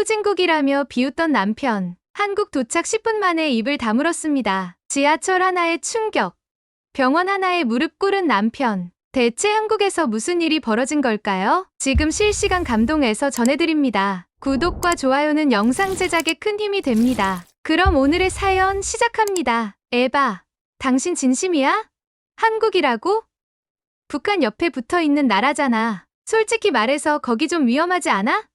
후진국이라며 비웃던 남편. 한국 도착 10분 만에 입을 다물었습니다. 지하철 하나에 충격. 병원 하나에 무릎 꿇은 남편. 대체 한국에서 무슨 일이 벌어진 걸까요? 지금 실시간 감동에서 전해드립니다. 구독과 좋아요는 영상 제작에 큰 힘이 됩니다. 그럼 오늘의 사연 시작합니다. 에바, 당신 진심이야? 한국이라고? 북한 옆에 붙어있는 나라잖아. 솔직히 말해서 거기 좀 위험하지 않아?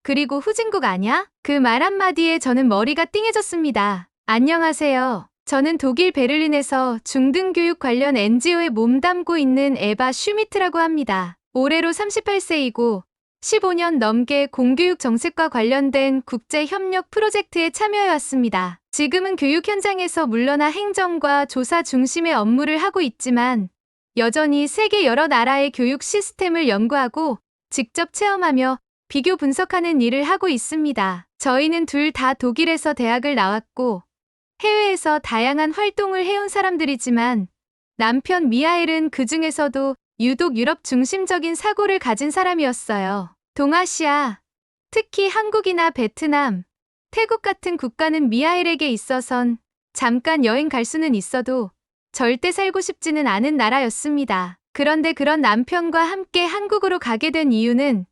그리고 후진국 아냐? 그 말 한마디에 저는 머리가 띵해졌습니다. 안녕하세요. 저는 독일 베를린에서 중등교육 관련 NGO에 몸담고 있는 에바 슈미트라고 합니다. 올해로 38세이고 15년 넘게 공교육 정책과 관련된 국제협력 프로젝트에 참여해왔습니다. 지금은 교육 현장에서 물러나 행정과 조사 중심의 업무를 하고 있지만 여전히 세계 여러 나라의 교육 시스템을 연구하고 직접 체험하며 비교 분석하는 일을 하고 있습니다. 저희는 둘 다 독일에서 대학을 나왔고 해외에서 다양한 활동을 해온 사람들이지만 남편 미하엘은 그 중에서도 유독 유럽 중심적인 사고를 가진 사람이었어요. 동아시아, 특히 한국이나 베트남, 태국 같은 국가는 미하엘에게 있어선 잠깐 여행 갈 수는 있어도 절대 살고 싶지는 않은 나라였습니다. 그런데 그런 남편과 함께 한국으로 가게 된 이유는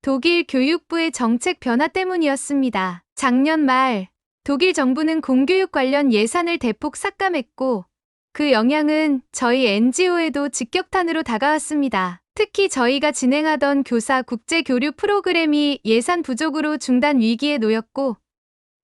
독일 교육부의 정책 변화 때문이었습니다. 작년 말 독일 정부는 공교육 관련 예산을 대폭 삭감했고 그 영향은 저희 NGO에도 직격탄으로 다가왔습니다. 특히 저희가 진행하던 교사 국제교류 프로그램이 예산 부족으로 중단 위기에 놓였고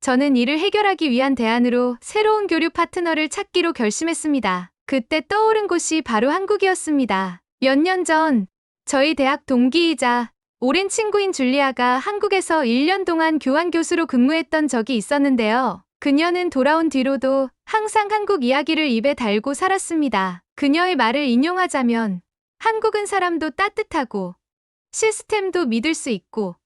저는 이를 해결하기 위한 대안으로 새로운 교류 파트너를 찾기로 결심했습니다. 그때 떠오른 곳이 바로 한국이었습니다. 몇 년 전 저희 대학 동기이자 오랜 친구인 줄리아가 한국에서 1년 동안 교환 교수로 근무했던 적이 있었는데요. 그녀는 돌아온 뒤로도 항상 한국 이야기를 입에 달고 살았습니다. 그녀의 말을 인용하자면 한국은 사람도 따뜻하고 시스템도 믿을 수 있고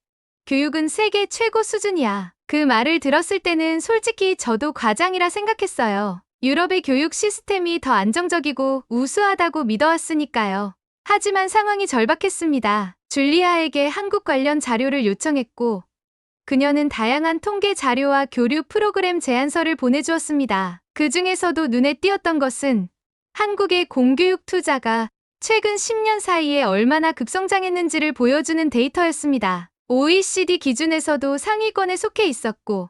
교육은 세계 최고 수준이야. 그 말을 들었을 때는 솔직히 저도 과장이라 생각했어요. 유럽의 교육 시스템이 더 안정적이고 우수하다고 믿어왔으니까요. 하지만 상황이 절박했습니다. 줄리아에게 한국 관련 자료를 요청했고 그녀는 다양한 통계 자료와 교류 프로그램 제안서를 보내주었습니다. 그 중에서도 눈에 띄었던 것은 한국의 공교육 투자가 최근 10년 사이에 얼마나 급성장했는지를 보여주는 데이터였습니다. OECD 기준에서도 상위권에 속해 있었고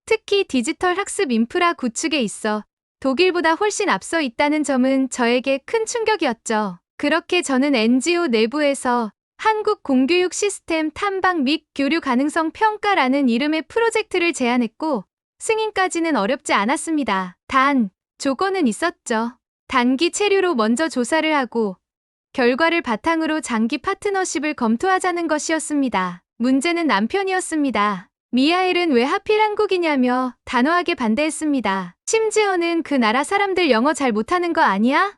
특히 디지털 학습 인프라 구축에 있어 독일보다 훨씬 앞서 있다는 점은 저에게 큰 충격이었죠. 그렇게 저는 NGO 내부에서 한국 공교육 시스템 탐방 및 교류 가능성 평가라는 이름의 프로젝트를 제안했고 승인까지는 어렵지 않았습니다. 단, 조건은 있었죠. 단기 체류로 먼저 조사를 하고 결과를 바탕으로 장기 파트너십을 검토하자는 것이었습니다. 문제는 남편이었습니다. 미하엘은 왜 하필 한국이냐며 단호하게 반대했습니다. 심지어는 그 나라 사람들 영어 잘 못하는 거 아니야?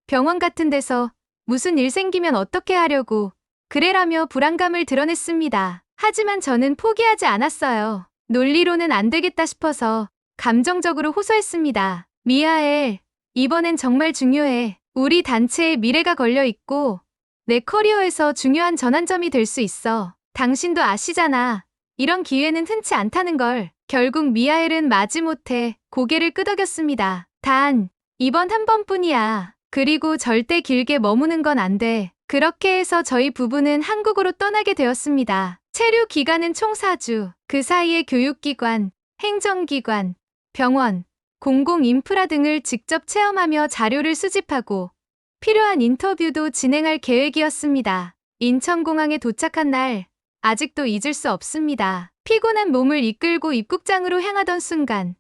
병원 같은 데서 무슨 일 생기면 어떻게 하려고 그래라며 불안감을 드러냈습니다. 하지만 저는 포기하지 않았어요. 논리로는 안 되겠다 싶어서 감정적으로 호소했습니다. 미하엘, 이번엔 정말 중요해. 우리 단체의 미래가 걸려 있고 내 커리어에서 중요한 전환점이 될 수 있어. 당신도 아시잖아. 이런 기회는 흔치 않다는 걸. 결국 미하엘은 마지못해 고개를 끄덕였습니다. 단, 이번 한 번뿐이야. 그리고 절대 길게 머무는 건 안 돼. 그렇게 해서 저희 부부는 한국으로 떠나게 되었습니다. 체류 기간은 총 4주. 그 사이에 교육기관, 행정기관, 병원, 공공인프라 등을 직접 체험하며 자료를 수집하고 필요한 인터뷰도 진행할 계획이었습니다. 인천공항에 도착한 날, 아직도 잊을 수 없습니다. 피곤한 몸을 이끌고 입국장으로 향하던 순간,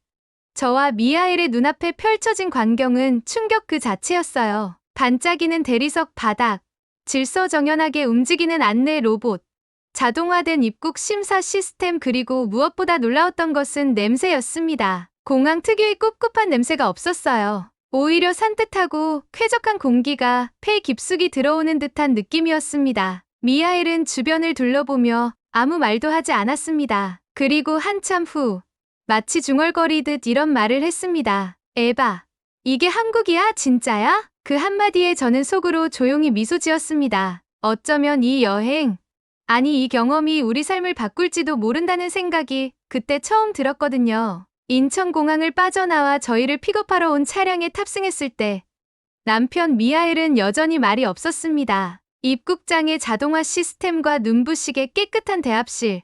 저와 미하엘의 눈앞에 펼쳐진 광경은 충격 그 자체였어요. 반짝이는 대리석 바닥, 질서정연하게 움직이는 안내 로봇, 자동화된 입국 심사 시스템 그리고 무엇보다 놀라웠던 것은 냄새였습니다. 공항 특유의 꿉꿉한 냄새가 없었어요. 오히려 산뜻하고 쾌적한 공기가 폐 깊숙이 들어오는 듯한 느낌이었습니다. 미하엘은 주변을 둘러보며 아무 말도 하지 않았습니다. 그리고 한참 후 마치 중얼거리듯 이런 말을 했습니다. 에바, 이게 한국이야? 진짜야? 그 한마디에 저는 속으로 조용히 미소 지었습니다. 어쩌면 이 여행, 아니, 이 경험이 우리 삶을 바꿀지도 모른다는 생각이 그때 처음 들었거든요. 인천공항을 빠져나와 저희를 픽업하러 온 차량에 탑승했을 때 남편 미하엘은 여전히 말이 없었습니다. 입국장의 자동화 시스템과 눈부시게 깨끗한 대합실,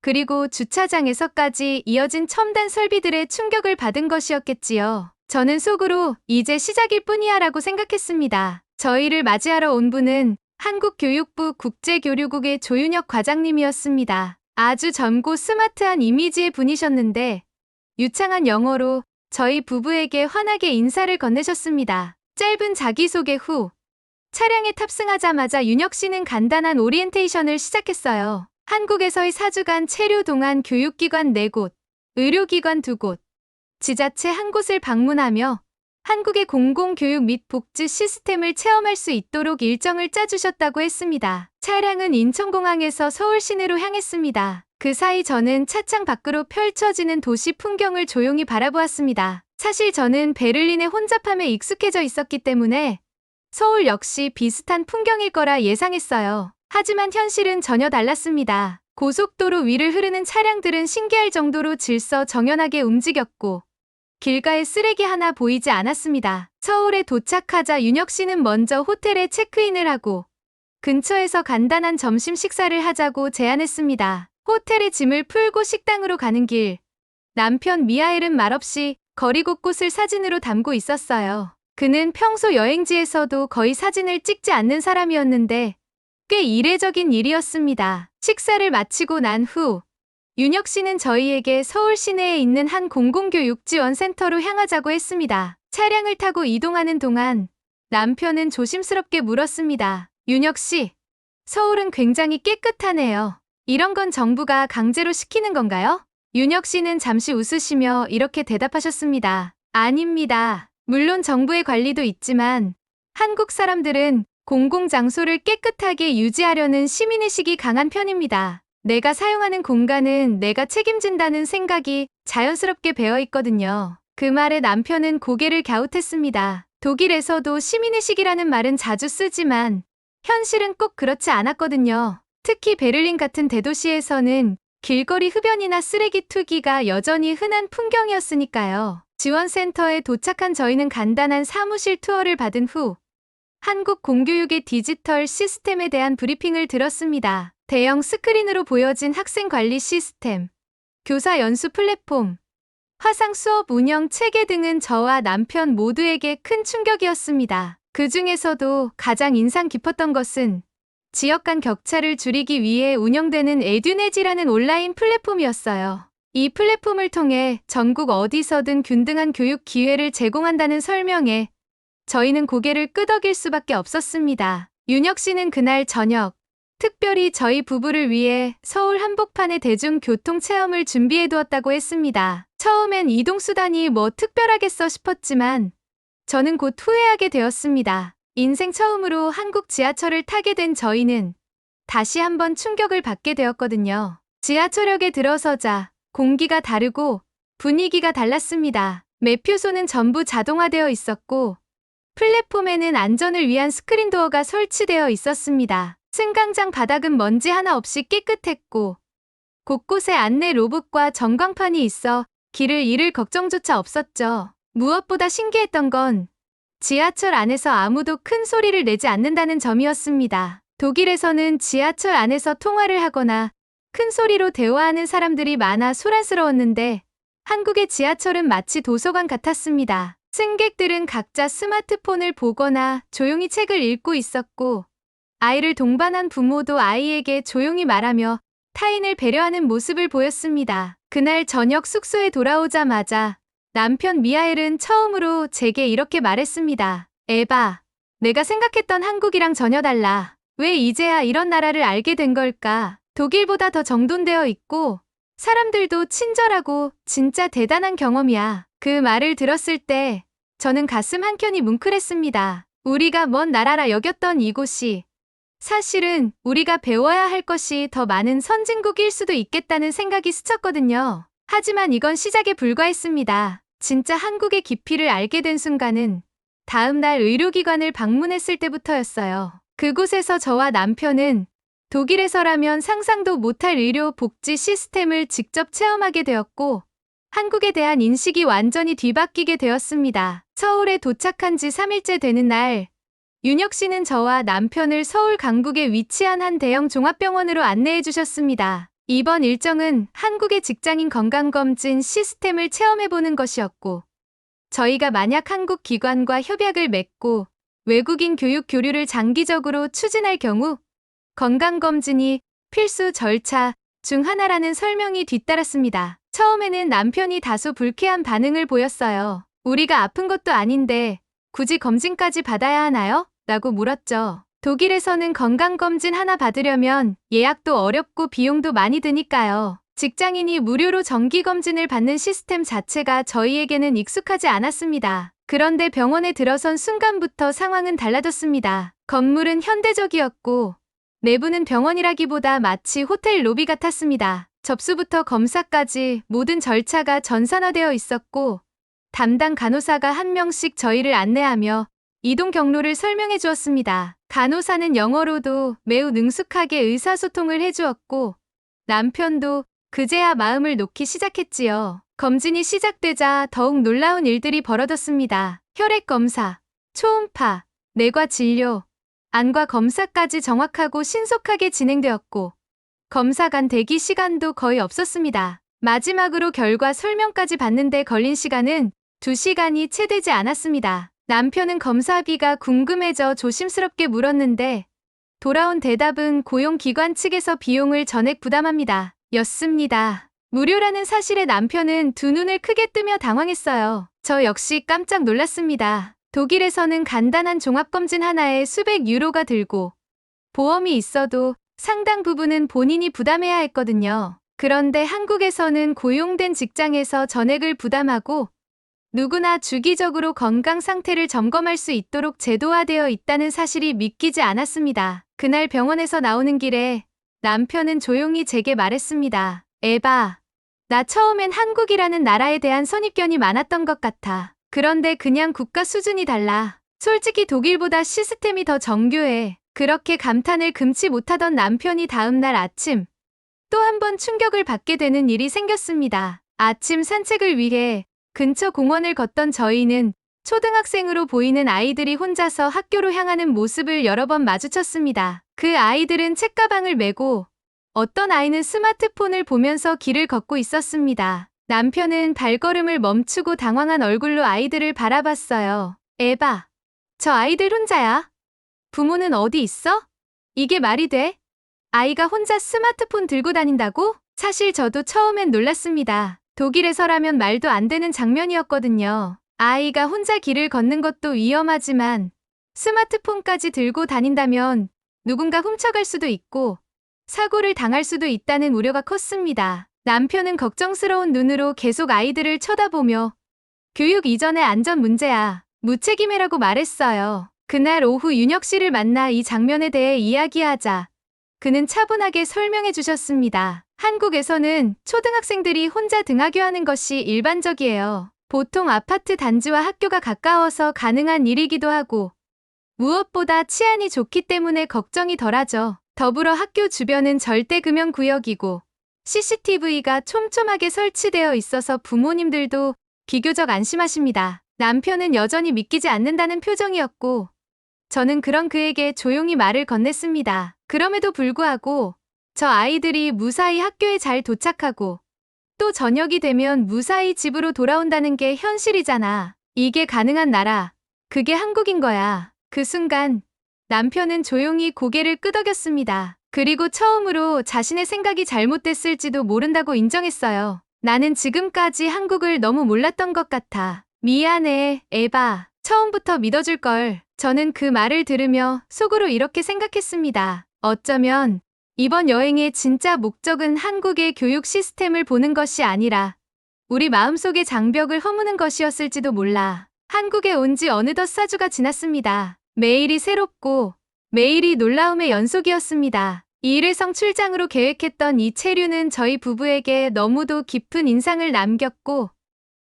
그리고 주차장에서까지 이어진 첨단 설비들의 충격을 받은 것이었겠지요. 저는 속으로 이제 시작일 뿐이야 라고 생각했습니다. 저희를 맞이하러 온 분은 한국교육부 국제교류국의 조윤혁 과장님이었습니다. 아주 젊고 스마트한 이미지의 분이셨는데 유창한 영어로 저희 부부에게 환하게 인사를 건네셨습니다. 짧은 자기소개 후 차량에 탑승하자마자 윤혁 씨는 간단한 오리엔테이션을 시작했어요. 한국에서의 4주간 체류 동안 교육기관 4곳, 의료기관 2곳, 지자체 1곳을 방문하며 한국의 공공교육 및 복지 시스템을 체험할 수 있도록 일정을 짜주셨다고 했습니다. 차량은 인천공항에서 서울 시내로 향했습니다. 그 사이 저는 차창 밖으로 펼쳐지는 도시 풍경을 조용히 바라보았습니다. 사실 저는 베를린의 혼잡함에 익숙해져 있었기 때문에 서울 역시 비슷한 풍경일 거라 예상했어요. 하지만 현실은 전혀 달랐습니다. 고속도로 위를 흐르는 차량들은 신기할 정도로 질서정연하게 움직였고 길가에 쓰레기 하나 보이지 않았습니다. 서울에 도착하자 윤혁 씨는 먼저 호텔에 체크인을 하고 근처에서 간단한 점심 식사를 하자고 제안했습니다. 호텔에 짐을 풀고 식당으로 가는 길, 남편 미하엘은 말없이 거리 곳곳을 사진으로 담고 있었어요. 그는 평소 여행지에서도 거의 사진을 찍지 않는 사람이었는데 꽤 이례적인 일이었습니다. 식사를 마치고 난 후 윤혁 씨는 저희에게 서울 시내에 있는 한 공공교육 지원센터로 향하자고 했습니다. 차량을 타고 이동하는 동안 남편은 조심스럽게 물었습니다. 윤혁 씨, 서울은 굉장히 깨끗하네요. 이런 건 정부가 강제로 시키는 건가요? 윤혁 씨는 잠시 웃으시며 이렇게 대답하셨습니다. 아닙니다. 물론 정부의 관리도 있지만 한국 사람들은 공공장소를 깨끗하게 유지하려는 시민의식이 강한 편입니다. 내가 사용하는 공간은 내가 책임진다는 생각이 자연스럽게 배어 있거든요. 그 말에 남편은 고개를 갸웃했습니다. 독일에서도 시민의식이라는 말은 자주 쓰지만 현실은 꼭 그렇지 않았거든요. 특히 베를린 같은 대도시에서는 길거리 흡연이나 쓰레기 투기가 여전히 흔한 풍경이었으니까요. 지원센터에 도착한 저희는 간단한 사무실 투어를 받은 후 한국 공교육의 디지털 시스템에 대한 브리핑을 들었습니다. 대형 스크린으로 보여진 학생 관리 시스템, 교사 연수 플랫폼, 화상 수업 운영 체계 등은 저와 남편 모두에게 큰 충격이었습니다. 그 중에서도 가장 인상 깊었던 것은 지역 간 격차를 줄이기 위해 운영되는 에듀넷이라는 온라인 플랫폼이었어요. 이 플랫폼을 통해 전국 어디서든 균등한 교육 기회를 제공한다는 설명에 저희는 고개를 끄덕일 수밖에 없었습니다. 윤혁 씨는 그날 저녁 특별히 저희 부부를 위해 서울 한복판의 대중교통 체험을 준비해두었다고 했습니다. 처음엔 이동수단이 뭐 특별하겠어 싶었지만 저는 곧 후회하게 되었습니다. 인생 처음으로 한국 지하철을 타게 된 저희는 다시 한번 충격을 받게 되었거든요. 지하철역에 들어서자 공기가 다르고 분위기가 달랐습니다. 매표소는 전부 자동화되어 있었고 플랫폼에는 안전을 위한 스크린 도어가 설치되어 있었습니다. 승강장 바닥은 먼지 하나 없이 깨끗했고 곳곳에 안내 로봇과 전광판이 있어 길을 잃을 걱정조차 없었죠. 무엇보다 신기했던 건 지하철 안에서 아무도 큰 소리를 내지 않는다는 점이었습니다. 독일에서는 지하철 안에서 통화를 하거나 큰 소리로 대화하는 사람들이 많아 소란스러웠는데 한국의 지하철은 마치 도서관 같았습니다. 승객들은 각자 스마트폰을 보거나 조용히 책을 읽고 있었고 아이를 동반한 부모도 아이에게 조용히 말하며 타인을 배려하는 모습을 보였습니다. 그날 저녁 숙소에 돌아오자마자 남편 미하엘은 처음으로 제게 이렇게 말했습니다. 에바, 내가 생각했던 한국이랑 전혀 달라. 왜 이제야 이런 나라를 알게 된 걸까? 독일보다 더 정돈되어 있고 사람들도 친절하고 진짜 대단한 경험이야. 그 말을 들었을 때 저는 가슴 한켠이 뭉클했습니다. 우리가 먼 나라라 여겼던 이곳이 사실은 우리가 배워야 할 것이 더 많은 선진국일 수도 있겠다는 생각이 스쳤거든요. 하지만 이건 시작에 불과했습니다. 진짜 한국의 깊이를 알게 된 순간은 다음 날 의료기관을 방문했을 때부터였어요. 그곳에서 저와 남편은 독일에서라면 상상도 못할 의료 복지 시스템을 직접 체험하게 되었고, 한국에 대한 인식이 완전히 뒤바뀌게 되었습니다. 서울에 도착한 지 3일째 되는 날, 윤혁 씨는 저와 남편을 서울 강북에 위치한 한 대형 종합병원으로 안내해 주셨습니다. 이번 일정은 한국의 직장인 건강검진 시스템을 체험해보는 것이었고, 저희가 만약 한국 기관과 협약을 맺고 외국인 교육 교류를 장기적으로 추진할 경우 건강검진이 필수 절차 중 하나라는 설명이 뒤따랐습니다. 처음에는 남편이 다소 불쾌한 반응을 보였어요. 우리가 아픈 것도 아닌데 굳이 검진까지 받아야 하나요? 라고 물었죠. 독일에서는 건강검진 하나 받으려면 예약도 어렵고 비용도 많이 드니까요. 직장인이 무료로 정기검진을 받는 시스템 자체가 저희에게는 익숙하지 않았습니다. 그런데 병원에 들어선 순간부터 상황은 달라졌습니다. 건물은 현대적이었고 내부는 병원이라기보다 마치 호텔 로비 같았습니다. 접수부터 검사까지 모든 절차가 전산화되어 있었고 담당 간호사가 한 명씩 저희를 안내하며 이동 경로를 설명해 주었습니다. 간호사는 영어로도 매우 능숙하게 의사소통을 해주었고 남편도 그제야 마음을 놓기 시작했지요. 검진이 시작되자 더욱 놀라운 일들이 벌어졌습니다. 혈액 검사, 초음파, 내과 진료, 안과 검사까지 정확하고 신속하게 진행되었고 검사 간 대기 시간도 거의 없었습니다. 마지막으로 결과 설명까지 받는데 걸린 시간은 2시간이 채 되지 않았습니다. 남편은 검사비가 궁금해져 조심스럽게 물었는데 돌아온 대답은 고용기관 측에서 비용을 전액 부담합니다. 였습니다. 무료라는 사실에 남편은 두 눈을 크게 뜨며 당황했어요. 저 역시 깜짝 놀랐습니다. 독일에서는 간단한 종합검진 하나에 수백 유로가 들고 보험이 있어도 상당 부분은 본인이 부담해야 했거든요. 그런데 한국에서는 고용된 직장에서 전액을 부담하고 누구나 주기적으로 건강 상태를 점검할 수 있도록 제도화되어 있다는 사실이 믿기지 않았습니다. 그날 병원에서 나오는 길에 남편은 조용히 제게 말했습니다. 에바, 나 처음엔 한국이라는 나라에 대한 선입견이 많았던 것 같아. 그런데 그냥 국가 수준이 달라. 솔직히 독일보다 시스템이 더 정교해. 그렇게 감탄을 금치 못하던 남편이 다음날 아침 또 한 번 충격을 받게 되는 일이 생겼습니다. 아침 산책을 위해 근처 공원을 걷던 저희는 초등학생으로 보이는 아이들이 혼자서 학교로 향하는 모습을 여러 번 마주쳤습니다. 그 아이들은 책가방을 메고 어떤 아이는 스마트폰을 보면서 길을 걷고 있었습니다. 남편은 발걸음을 멈추고 당황한 얼굴로 아이들을 바라봤어요. 에바, 저 아이들 혼자야? 부모는 어디 있어? 이게 말이 돼? 아이가 혼자 스마트폰 들고 다닌다고? 사실 저도 처음엔 놀랐습니다. 독일에서라면 말도 안 되는 장면이었거든요. 아이가 혼자 길을 걷는 것도 위험하지만 스마트폰까지 들고 다닌다면 누군가 훔쳐갈 수도 있고 사고를 당할 수도 있다는 우려가 컸습니다. 남편은 걱정스러운 눈으로 계속 아이들을 쳐다보며 교육 이전의 안전 문제야. 무책임해라고 말했어요. 그날 오후 윤혁 씨를 만나 이 장면에 대해 이야기하자 그는 차분하게 설명해 주셨습니다. 한국에서는 초등학생들이 혼자 등하교하는 것이 일반적이에요. 보통 아파트 단지와 학교가 가까워서 가능한 일이기도 하고 무엇보다 치안이 좋기 때문에 걱정이 덜하죠. 더불어 학교 주변은 절대 금연 구역이고 CCTV가 촘촘하게 설치되어 있어서 부모님들도 비교적 안심하십니다. 남편은 여전히 믿기지 않는다는 표정이었고 저는 그런 그에게 조용히 말을 건넸습니다. 그럼에도 불구하고 저 아이들이 무사히 학교에 잘 도착하고 또 저녁이 되면 무사히 집으로 돌아온다는 게 현실이잖아. 이게 가능한 나라, 그게 한국인 거야. 그 순간 남편은 조용히 고개를 끄덕였습니다. 그리고 처음으로 자신의 생각이 잘못됐을지도 모른다고 인정했어요. 나는 지금까지 한국을 너무 몰랐던 것 같아. 미안해, 에바. 처음부터 믿어줄걸. 저는 그 말을 들으며 속으로 이렇게 생각했습니다. 어쩌면 이번 여행의 진짜 목적은 한국의 교육 시스템을 보는 것이 아니라 우리 마음속의 장벽을 허무는 것이었을지도 몰라. 한국에 온 지 어느덧 4주가 지났습니다. 매일이 새롭고 매일이 놀라움의 연속이었습니다. 이 일회성 출장으로 계획했던 이 체류는 저희 부부에게 너무도 깊은 인상을 남겼고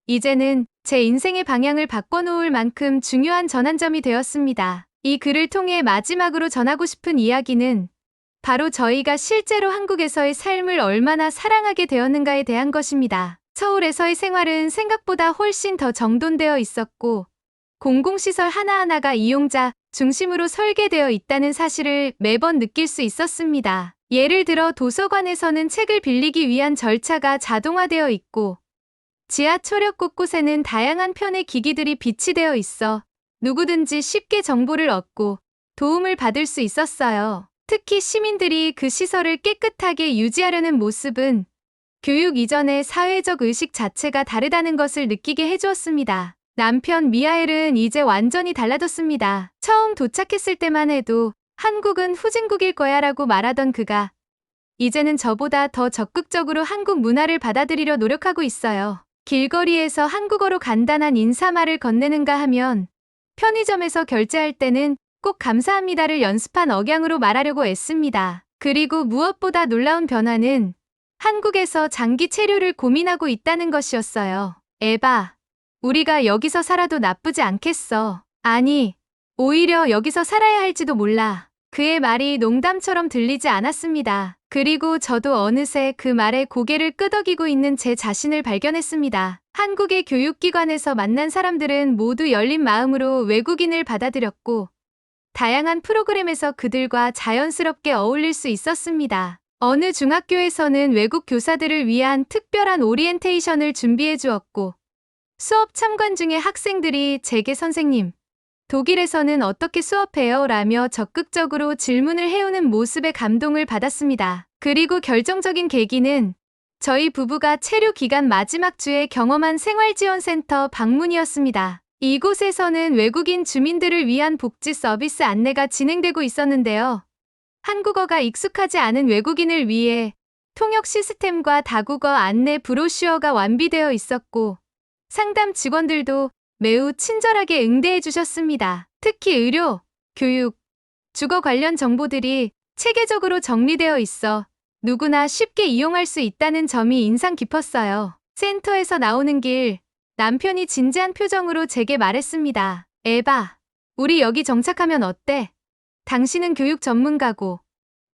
이제는 제 인생의 방향을 바꿔놓을 만큼 중요한 전환점이 되었습니다. 이 글을 통해 마지막으로 전하고 싶은 이야기는 바로 저희가 실제로 한국에서의 삶을 얼마나 사랑하게 되었는가에 대한 것입니다. 서울에서의 생활은 생각보다 훨씬 더 정돈되어 있었고, 공공시설 하나하나가 이용자 중심으로 설계되어 있다는 사실을 매번 느낄 수 있었습니다. 예를 들어 도서관에서는 책을 빌리기 위한 절차가 자동화되어 있고, 지하철역 곳곳에는 다양한 편의 기기들이 비치되어 있어 누구든지 쉽게 정보를 얻고 도움을 받을 수 있었어요. 특히 시민들이 그 시설을 깨끗하게 유지하려는 모습은 교육 이전의 사회적 의식 자체가 다르다는 것을 느끼게 해주었습니다. 남편 미하엘은 이제 완전히 달라졌습니다. 처음 도착했을 때만 해도 한국은 후진국일 거야 라고 말하던 그가 이제는 저보다 더 적극적으로 한국 문화를 받아들이려 노력하고 있어요. 길거리에서 한국어로 간단한 인사말을 건네는가 하면 편의점에서 결제할 때는 꼭 감사합니다를 연습한 억양으로 말하려고 애씁니다. 그리고 무엇보다 놀라운 변화는 한국에서 장기 체류를 고민하고 있다는 것이었어요. 에바, 우리가 여기서 살아도 나쁘지 않겠어. 아니, 오히려 여기서 살아야 할지도 몰라. 그의 말이 농담처럼 들리지 않았습니다. 그리고 저도 어느새 그 말에 고개를 끄덕이고 있는 제 자신을 발견했습니다. 한국의 교육기관에서 만난 사람들은 모두 열린 마음으로 외국인을 받아들였고, 다양한 프로그램에서 그들과 자연스럽게 어울릴 수 있었습니다. 어느 중학교에서는 외국 교사들을 위한 특별한 오리엔테이션을 준비해 주었고, 수업 참관 중에 학생들이 제게 선생님, 독일에서는 어떻게 수업해요? 라며 적극적으로 질문을 해오는 모습에 감동을 받았습니다. 그리고 결정적인 계기는 저희 부부가 체류 기간 마지막 주에 경험한 생활지원센터 방문이었습니다. 이곳에서는 외국인 주민들을 위한 복지 서비스 안내가 진행되고 있었는데요. 한국어가 익숙하지 않은 외국인을 위해 통역 시스템과 다국어 안내 브로슈어가 완비되어 있었고, 상담 직원들도 매우 친절하게 응대해 주셨습니다. 특히 의료, 교육, 주거 관련 정보들이 체계적으로 정리되어 있어 누구나 쉽게 이용할 수 있다는 점이 인상 깊었어요. 센터에서 나오는 길, 남편이 진지한 표정으로 제게 말했습니다. 에바, 우리 여기 정착하면 어때? 당신은 교육 전문가고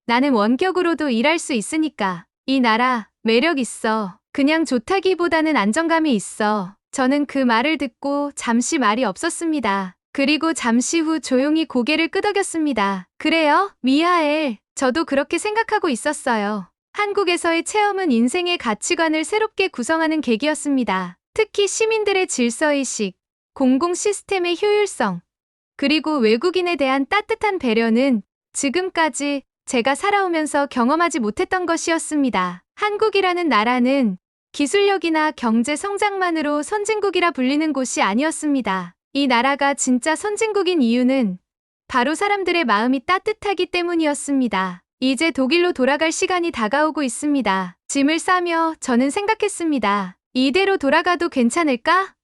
나는 원격으로도 일할 수 있으니까. 이 나라 매력 있어. 그냥 좋다기보다는 안정감이 있어. 저는 그 말을 듣고 잠시 말이 없었습니다. 그리고 잠시 후 조용히 고개를 끄덕였습니다. 그래요, 미하엘. 저도 그렇게 생각하고 있었어요. 한국에서의 체험은 인생의 가치관을 새롭게 구성하는 계기였습니다. 특히 시민들의 질서의식, 공공 시스템의 효율성, 그리고 외국인에 대한 따뜻한 배려는 지금까지 제가 살아오면서 경험하지 못했던 것이었습니다. 한국이라는 나라는 기술력이나 경제 성장만으로 선진국이라 불리는 곳이 아니었습니다. 이 나라가 진짜 선진국인 이유는 바로 사람들의 마음이 따뜻하기 때문이었습니다. 이제 독일로 돌아갈 시간이 다가오고 있습니다. 짐을 싸며 저는 생각했습니다. 이대로 돌아가도 괜찮을까?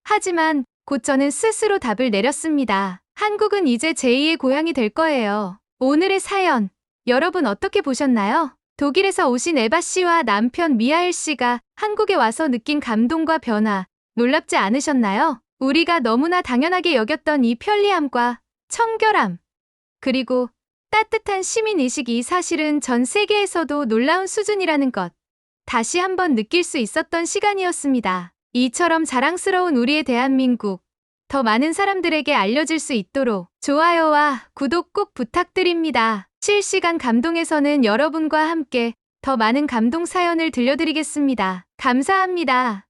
하지만 곧 저는 스스로 답을 내렸습니다. 한국은 이제 제2의 고향이 될 거예요. 오늘의 사연, 여러분 어떻게 보셨나요? 독일에서 오신 에바 씨와 남편 미하엘 씨가 한국에 와서 느낀 감동과 변화, 놀랍지 않으셨나요? 우리가 너무나 당연하게 여겼던 이 편리함과 청결함, 그리고 따뜻한 시민의식이 사실은 전 세계에서도 놀라운 수준이라는 것, 다시 한번 느낄 수 있었던 시간이었습니다. 이처럼 자랑스러운 우리의 대한민국, 더 많은 사람들에게 알려질 수 있도록 좋아요와 구독 꼭 부탁드립니다. 실시간 감동에서는 여러분과 함께 더 많은 감동 사연을 들려드리겠습니다. 감사합니다.